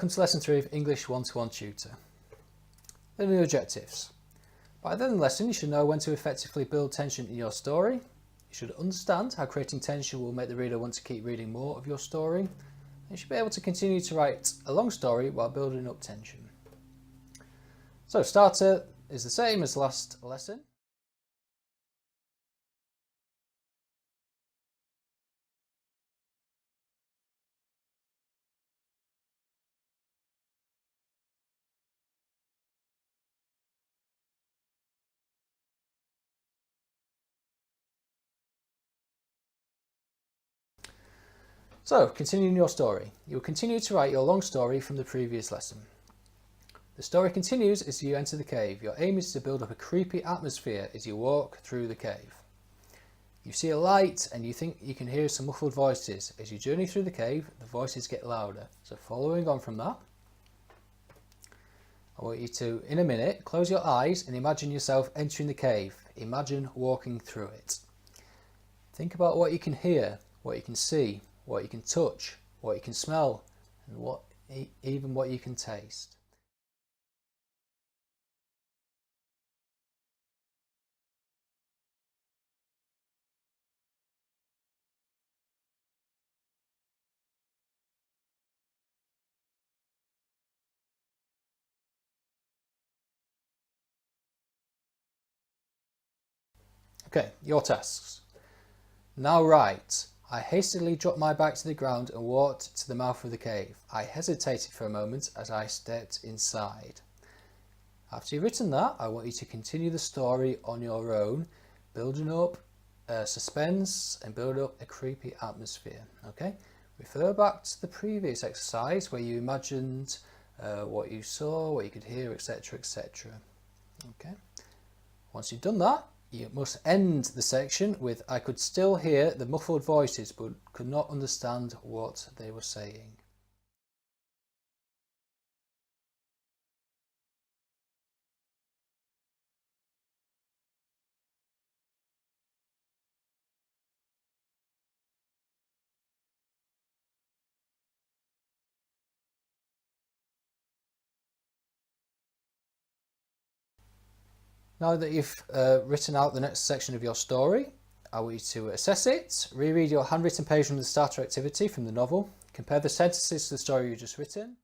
welcome to Lesson 3 of English One-to-One Tutor. The new objectives. By the end of the lesson, you should know when to effectively build tension in your story. You should understand how creating tension will make the reader want to keep reading more of your story. And you should be able to continue to write a long story while building up tension. So, starter is the same as last lesson. So, continuing your story. You will continue to write your long story from the previous lesson. The story continues as you enter the cave. Your aim is to build up a creepy atmosphere as you walk through the cave. You see a light and you think you can hear some muffled voices. As you journey through the cave, the voices get louder. So following on from that, I want you to, in a minute, close your eyes and imagine yourself entering the cave. Imagine walking through it. Think about what you can hear, what you can see, what you can touch, what you can smell, and even what you can taste. Okay, your tasks. Now write. I hastily dropped my bag to the ground and walked to the mouth of the cave. I hesitated for a moment as I stepped inside. After you've written that, I want you to continue the story on your own, building up suspense and build up a creepy atmosphere. Okay, refer back to the previous exercise where you imagined what you saw, what you could hear, etc., etc. Okay, once you've done that, you must end the section with I could still hear the muffled voices but could not understand what they were saying. Now that you've written out the next section of your story, I want you to assess it, reread your handwritten page from the starter activity from the novel, compare the sentences to the story you've just written.